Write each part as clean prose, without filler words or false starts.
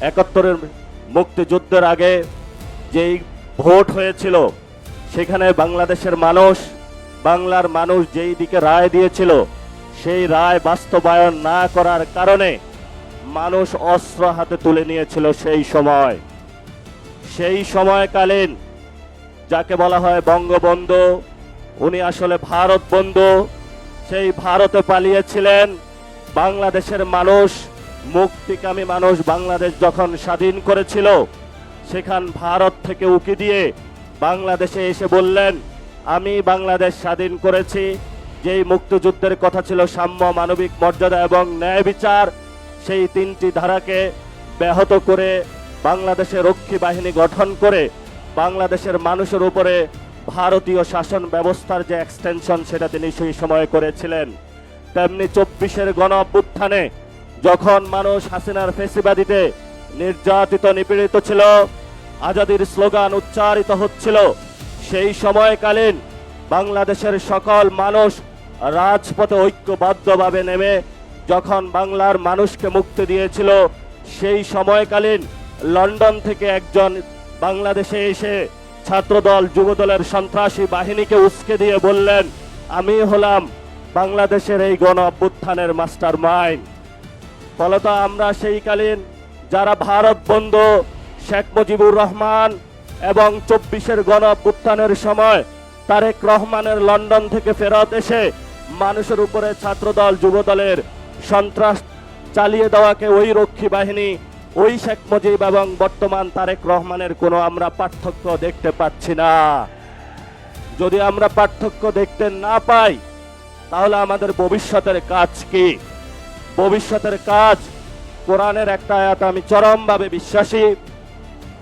71-এর মুক্তিযুদ্ধের আগে যেই ভোট হয়েছিল সেখানে বাংলার মানুষ যেই দিকে রায় দিয়েছিল সেই রায় বাস্তবায়ন না করার কারণে মানুষ অস্ত্র হাতে তুলে নিয়েছিল। সেই সময়কালীন যাকে বলা হয় বঙ্গবন্ধু, উনি আসলে ভারত বন্ধু, সেই ভারতে পালিয়েছিলেন। বাংলাদেশের মানুষ, মুক্তিকামী মানুষ বাংলাদেশ যখন স্বাধীন করেছিল, সেখান ভারত থেকে উকি দিয়ে বাংলাদেশে এসে বললেন, আমি বাংলাদেশ স্বাধীন করেছি। যেই মুক্তিযুদ্ধের কথা ছিল সাম্য, মানবিক মর্যাদা এবং ন্যায় বিচার, সেই 3টি ধারাকে ব্যাহত করে বাংলাদেশে রক্ষী বাহিনী গঠন করে বাংলাদেশের মানুষের উপরে ভারতীয় শাসন ব্যবস্থার যে এক্সটেনশন সেটা তিনি সেই সময় করেছিলেন। তেমনি 24-এর গণ অভ্যুত্থানে যখন মানুষ হাসিনার ফ্যাসিবাদীতে নির্যাতিত নিপীড়িত ছিল, আজাদির স্লোগান উচ্চারিত হচ্ছিল, সেই সময়কালীন বাংলাদেশের সকল মানুষ রাজপথে ঐক্যবদ্ধভাবে নেমে যখন বাংলার মানুষকে মুক্তি দিয়েছিল, সেই সময়কালীন লন্ডন থেকে একজন বাংলাদেশে এসে ছাত্রদল যুবদলের সন্ত্রাসী বাহিনীকে উস্কে দিয়ে বললেন, আমি হলাম বাংলাদেশের এই গণ অভ্যুত্থানের মাস্টার মাইন্ড। ফলত আমরা সেইকালীন যারা ভারত বন্ধু, শেখ মুজিবুর রহমান এবং 24-এর গণ অভ্যুত্থানের সময় তারেক রহমানের লন্ডন থেকে ফেরত এসে মানুষের উপরে ছাত্রদল যুবদলের সন্ত্রাস চালিয়ে দেওয়াকে ওই রক্ষী বাহিনী, ওই শেখ মুজিব এবং বর্তমান তারেক রহমানের কোনো আমরা পার্থক্য দেখতে পাচ্ছি না। যদি আমরা পার্থক্য দেখতে না পাই, তাহলে আমাদের ভবিষ্যতের কাজ কি? ভবিষ্যতের কাজ, কোরআনের একটা আয়াত আমি চরমভাবে বিশ্বাসী,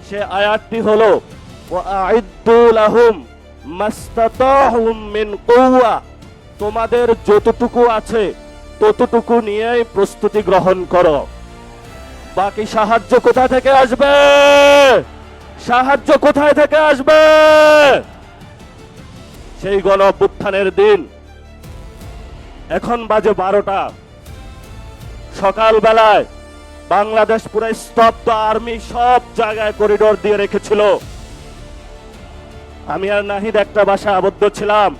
সে আয়াতটি হলো ওয়াআইদ্দু লাহুম মাস্তাতাহুম মিন কুওয়া, তোমাদের যতটুকু আছে ততটুকু নিয়েই প্রস্তুতি গ্রহণ করো। বাকি সাহায্য কোথা থেকে আসবে? সাহায্য কোথায় থেকে আসবে? সেই গণ অভ্যুত্থানের দিন, এখন বাজে 12টা, সকালবেলায় বাংলাদেশ পুরো স্তব্ধ, আর্মি সব জায়গায় করিডোর দিয়ে রেখেছিল। আমি আর নাহিদ একটা বাসায় আবদ্ধ ছিলাম।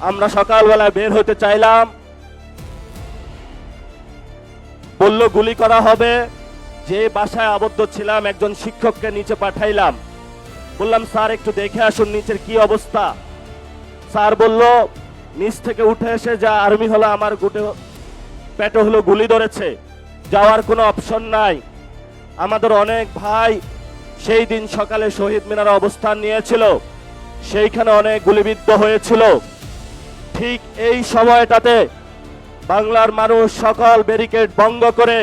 আমরা সকালবেলায় বের হতে চাইলাম, বলল গুলি করা হবে। যে বাসায় আবদ্ধ ছিলাম একজন শিক্ষককে নিচে পাঠাইলাম, বললাম স্যার একটু দেখে আসুন নিচের কি অবস্থা। স্যার বলল নিচ থেকে উঠে এসে যা আর্মি হলো আমার পেটে হলো গুলি ধরেছে, যাওয়ার কোনো অপশন নাই। আমাদের অনেক ভাই সেই দিন সকালে শহীদ মিনারে অবস্থান নিয়েছিল, সেইখানে অনেক গুলিবিদ্ধ হয়েছিল। ঠিক এই সময়টাতে বাংলার মানুষ সকল ব্যারিকেড ভঙ্গ করে,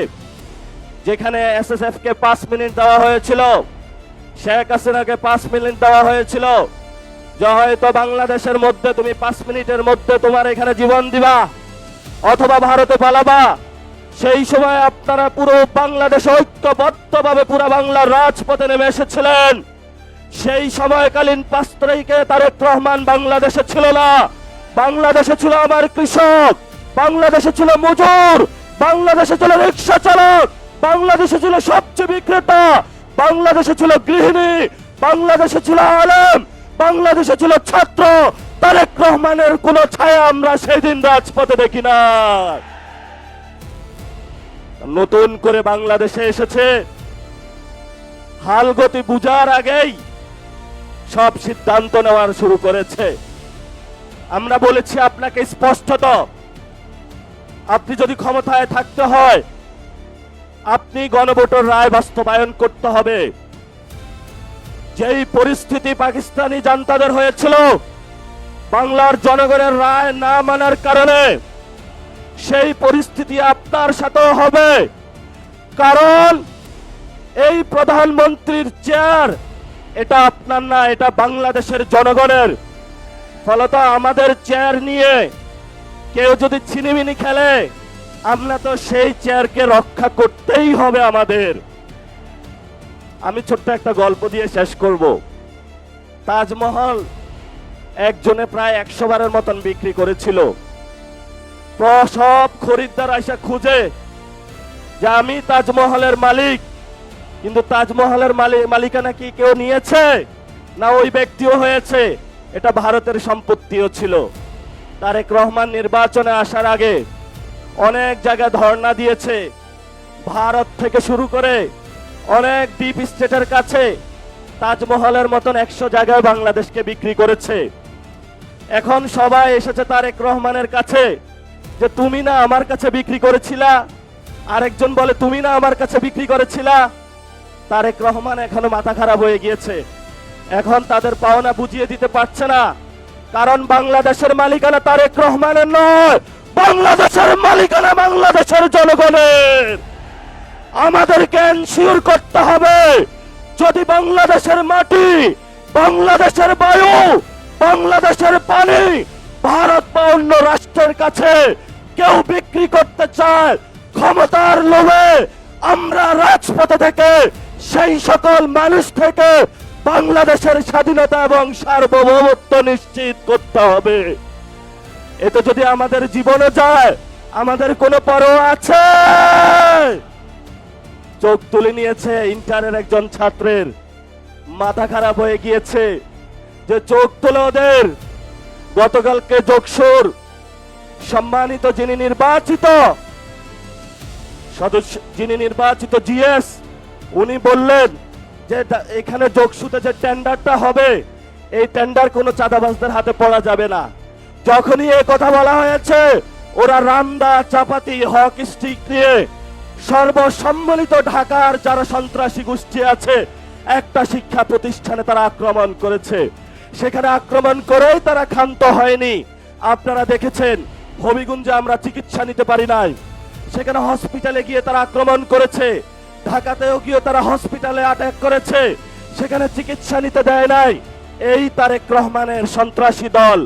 যেখানে এসএসএফ কে 5 মিনিট দেওয়া হয়েছিল, শেখ হাসিনাকে 5 মিনিট দেওয়া হয়েছিল, যে হয়তো বাংলাদেশের মধ্যে তুমি 5 মিনিটের মধ্যে তোমার এখানে জীবন দিবা অথবা ভারতে পালাবা, সেই সময় আপনারা পুরো বাংলাদেশে ঐক্যবদ্ধভাবে পুরো বাংলার রাজপথে নেমে এসেছিলেন। সেই সময়কালীন 5 তারিখে তারেক রহমান বাংলাদেশে ছিল না। বাংলাদেশে ছিল আমার কৃষক, বাংলাদেশে ছিল মজুর, বাংলাদেশে ছিল রিক্সা চালক, বাংলাদেশে ছিল সবজি বিক্রেতা, বাংলাদেশে ছিল গৃহিণী, বাংলাদেশে ছিল আলেম, বাংলাদেশে ছিল ছাত্র। তারেক রহমানের কোন ছায়া আমরা সেই দিন রাজপথে দেখি না। নতুন করে বাংলাদেশে এসেছে, হালগতি বুঝার আগেই সব সিদ্ধান্ত নেওয়ার শুরু করেছে। আমরা বলেছি আপনাকে স্পষ্টত, আপনি যদি ক্ষমতায় থাকতে হয় আপনি গণভোটের রায় বাস্তবায়ন করতে হবে। যেই পরিস্থিতি পাকিস্তানি জান্তাদের হয়েছিল বাংলার জনগণের রায় না মানার কারণে, সেই পরিস্থিতি আপনার সাথেও হবে। কারণ এই প্রধানমন্ত্রীর চেয়ার এটা আপনার না, এটা বাংলাদেশের জনগণের। ফলত আমাদের চেয়ার নিয়ে কেউ যদি ছিনিমিনি খেলে, আমরা তো সেই চেয়ারকে রক্ষা করতেই হবে আমাদের। আমি ছোট্ট একটা গল্প দিয়ে শেষ করব। তাজমহল একজনে প্রায় 100 বারের মতন বিক্রি করেছিল। সব খরিদ্দার আইসা খুঁজে যে আমি তাজমহলের মালিক, কিন্তু তাজমহলের মালিকানা কি কেউ নিয়েছে? না ওই ব্যক্তিও হয়েছে? এটা ভারতের সম্পত্তিও ছিল। তারেক রহমান নির্বাচনে আসার আগে অনেক জায়গায় ধর্ণা দিয়েছে, ভারত থেকে শুরু করে অনেক ডিপ স্টেটের কাছে তাজমহলের মতন 100 জায়গায় বাংলাদেশকে বিক্রি করেছে। এখন সবাই এসেছে তারেক রহমানের কাছে যে তুমি না আমার কাছে বিক্রি করেছিলা, আরেকজন বলে তুমি না আমার কাছে বিক্রি করেছিলা। তারেক রহমান এখনো মাথা খারাপ হয়ে গিয়েছে, এখন তাদের পাওনা বুঝিয়ে দিতে পারছে না, কারণ বাংলাদেশের মালিকানা তারেক রহমানের নয়, বাংলাদেশের মালিকানা বাংলাদেশের জনগণের। আমাদেরকে এনশিওর করতে হবে যদি বাংলাদেশের মাটি, বাংলাদেশের বায়ু, বাংলাদেশের পানি ভারত বা অন্য রাষ্ট্রের কাছে কেউ বিক্রি করতে চায়, ক্ষমতার লোভে আমরা রাজপথে থেকে সেই সকল মানুষ থেকে বাংলাদেশের স্বাধীনতা এবং সার্বভৌমত্ব নিশ্চিত করতে হবে। এতে যদি আমাদের জীবনে যায়, আমাদের কোনো পরোয়া আছে? চোখ তুলে নিয়েছে ইন্টারের একজন ছাত্রের, মাথা খারাপ হয়ে গিয়েছে যে চোখ তুলে ওদের। গতকালকে যোগসুর সম্মানিত যিনি নির্বাচিত সদস্য, যিনি নির্বাচিত জিএস, উনি বললেন যে এখানে যোগসুতে যে টেন্ডারটা হবে, এই টেন্ডার কোনো চাঁদাবাজদের হাতে পড়া যাবে না। যখনই এই কথা বলা হয়েছে, ওরা রামদা, চাপাতি, হক স্টিক নিয়ে সর্বসম্মিলিত ঢাকার যারা সন্ত্রাসী গোষ্ঠী আছে, একটা শিক্ষা প্রতিষ্ঠানে তারা আক্রমণ করেছে। সেখানে আক্রমণ করেই তারা ক্ষান্ত হয়নি। আপনারা দেখেছেন হবিগঞ্জে আমরা চিকিৎসা নিতে পারি নাই, সেখানে হসপিটালে গিয়ে তারা আক্রমণ করেছে। ঢাকাতেও গিয়ে তারা হসপিটালে অ্যাটাক করেছে, সেখানে চিকিৎসা নিতে দেয় নাই। এই তারেক রহমানের সন্ত্রাসী দল,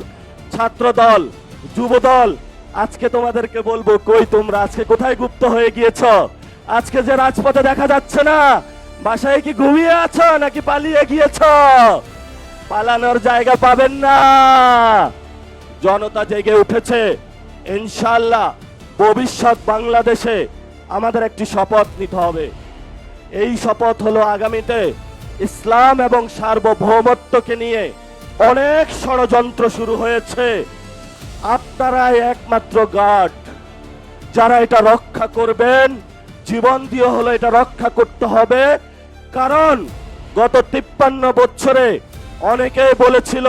ছাত্র দল, যুব দল, আজকে তোমাদেরকে বলবো, কই তোমরা আজকে কোথায় গুপ্ত হয়ে গিয়েছ? আজকে যে রাজপথে দেখা যাচ্ছে না, বাসায় কি ঘুমিয়ে আছো নাকি পালিয়ে গিয়েছ? পালানোর জায়গা পাবেন না। জনতা জেগে উঠেছে। ইনশাআল্লাহ ভবিষ্যৎ বাংলাদেশে আমাদের একটি শপথ নিতে হবে। এই শপথ হলো আগামীতে ইসলাম এবং সার্বভৌমত্বকে নিয়ে অনেক ষড়যন্ত্র শুরু হয়েছে। আপনারাই একমাত্র গার্ড, যারা এটা রক্ষা করবেন। জীবন দিয়ে হলো এটা রক্ষা করতে হবে, কারণ গত 53 বছরে অনেকেই বলেছিল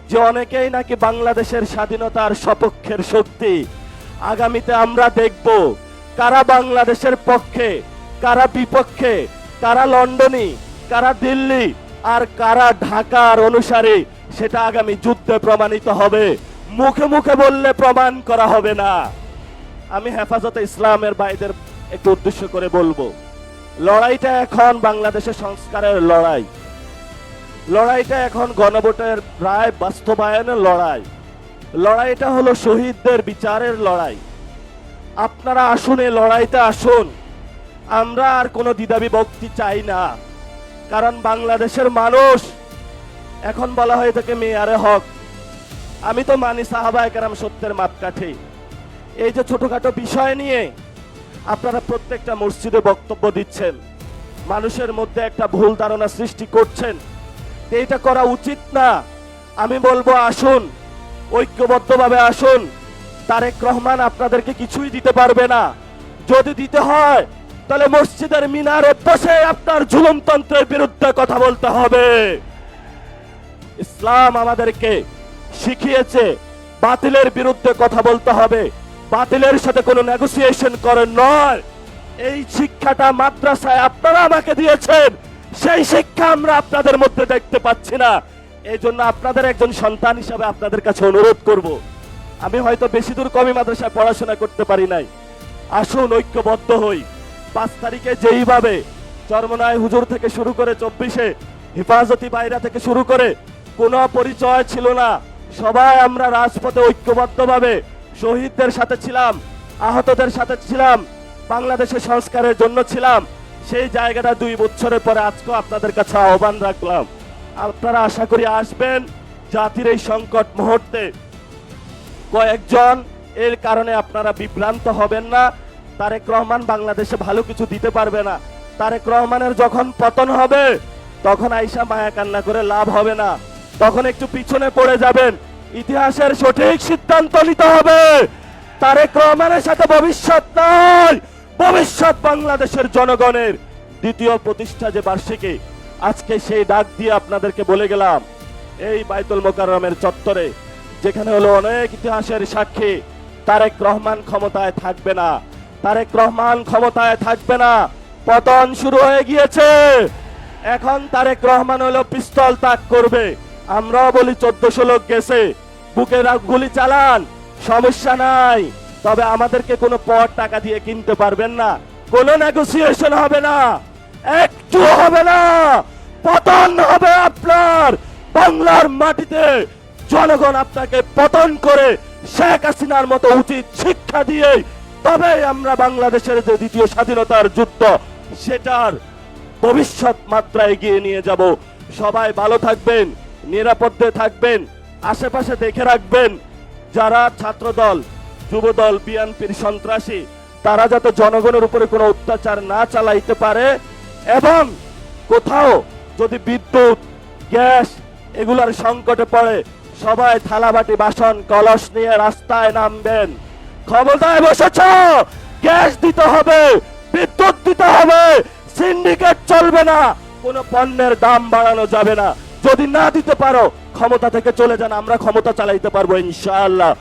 যে অনেকেই নাকি বাংলাদেশের স্বাধীনতার সপক্ষের শক্তি। আগামীতে আমরা দেখব কারা বাংলাদেশের পক্ষে, কারা বিপক্ষে, কারা লন্ডনী, কারা দিল্লি, আর কারা ঢাকার অনুসারী। সেটা আগামী যুদ্ধে প্রমাণিত হবে, মুখে মুখে বললে প্রমাণ করা হবে না। আমি হেফাজতে ইসলামের ভাইদের একটু উদ্দেশ্য করে বলবো, লড়াইটা এখন বাংলাদেশের সংস্কারের লড়াই, লড়াইটা এখন গণভোটের রায় বাস্তবায়নের লড়াই, লড়াইটা হলো শহীদদের বিচারের লড়াই। আপনারা আসুন, এই লড়াইতে আসুন। আমরা আর কোনো দ্বিধাবিভক্তি চাই না, কারণ বাংলাদেশের মানুষ, এখন বলা হয়ে থাকে মেয়ারে হক, আমি তো মানি সাহাবায়ে কেরাম সত্যের মাপকাঠি। এই যে ছোটখাটো বিষয় নিয়ে আপনারা প্রত্যেকটা মসজিদে বক্তব্য দিচ্ছেন, মানুষের মধ্যে একটা ভুল ধারণা সৃষ্টি করছেন, এইটা করা উচিত না। আমি বলবো আসুন, ঐক্যবদ্ধভাবে আসুন। তারেক রহমান আপনাদেরকে কিছুই দিতে পারবে না। যদি দিতে হয় তাহলে মসজিদের মিনারে বসে আপনার জুলুমতন্ত্রের বিরুদ্ধে কথা বলতে হবে। ইসলাম আমাদেরকে শিখিয়েছে বাতিলের বিরুদ্ধে কথা বলতে হবে, বাতিলের সাথে কোনো নেগোসিয়েশন করে নয়। এই শিক্ষাটা মাদ্রাসায় আপনারা আমাকে দিয়েছেন, সেই শিক্ষা আমরা আপনাদের মধ্যে দেখতে পাচ্ছি না। এই জন্য আপনাদের একজন সন্তান হিসাবে আপনাদের কাছে অনুরোধ করব, আমি হয়তো বেশি দূর কমি মাদ্রাসায় পড়াশোনা করতে পারি নাই, আসুন ঐক্যবদ্ধ হই। 5 তারিখে যেইভাবে চরমনায় হুজুর থেকে শুরু করে 24-এ হেফাজতি বাইরা থেকে শুরু করে কোনো পরিচয় ছিল না, সবাই আমরা রাজপথে ঐক্যবদ্ধভাবে শহীদদের সাথে ছিলাম, আহতদের সাথে ছিলাম, বাংলাদেশের সংস্কারের জন্য ছিলাম। সেই জায়গাটা 2 বছরের পরে আজকে আপনাদের কাছে আহ্বান রাখলাম, আপনারা আশা করি আসবেন। জাতির এই সংকট মুহূর্তে কয়েকজন এর কারণে আপনারা বিভ্রান্ত হবেন না, তারেক রহমান বাংলাদেশে ভালো কিছু দিতে পারবে না। তারেক রহমানের যখন পতন হবে তখন আইসা মায়া কান্না করে লাভ হবে না, তখন একটু পিছনে পড়ে যাবেন। ইতিহাসের সঠিক সিদ্ধান্ত নিতে হবে। তারেক রহমানের সাথে ভবিষ্যৎ নাই, ভবিষ্যৎ বাংলাদেশের জনগণের। দ্বিতীয় প্রতিষ্ঠা যে বার্ষিকী, আজকে সেই ডাক দিয়ে আপনাদেরকে বলে গেলাম এই বাইতুল মোকাররমের চত্বরে, যেখানে হলো অনেক ইতিহাসের সাক্ষী, তারেক রহমান ক্ষমতায় থাকবে না, তারেক রহমান ক্ষমতায় থাকবে না। পতন শুরু হয়ে গিয়েছে। এখন তারেক রহমান হলো পিস্তল তাক করবে। আমরাও বলি 1400 লোক গেছে, বুকে গুলি চালান, সমস্যা নাই। তবে আমাদেরকে কোনো পর টাকা দিয়ে কিনতে পারবেন না, কোনো নেগোসিয়েশন হবে না, একটু হবে না। পতন হবে আপনার বাংলার মাটিতে। জনগণ আপনাকে পতন করে শেখ হাসিনার মতো উচিত শিক্ষা দিয়ে তবে আমরা বাংলাদেশের যে দ্বিতীয় স্বাধীনতার যুদ্ধ, সেটার ভবিষ্যৎ মাত্রা এগিয়ে নিয়ে যাব। সবাই ভালো থাকবেন, নিরাপদে থাকবেন, আশেপাশে দেখে রাখবেন যারা ছাত্রদল, যুবদল, বিএনপির সন্ত্রাসী, তারা যাতে জনগণের উপরে কোনো অত্যাচার না চালাইতে পারে। এবং কোথাও যদি বিদ্যুৎ, গ্যাস এগুলার সংকটে পড়ে, সবাই থালাবাটি, বাসন, কলস নিয়ে রাস্তায় নামবেন। ক্ষমতায় বসেছ, গ্যাস দিতে হবে, বিদ্যুৎ দিতে হবে, সিন্ডিকেট চলবে না, কোনো পণ্যের দাম বাড়ানো যাবে না। যদি না দিতে পারো ক্ষমতা থেকে চলে যান, আমরা ক্ষমতা চালাইতে পারবো ইনশাআল্লাহ।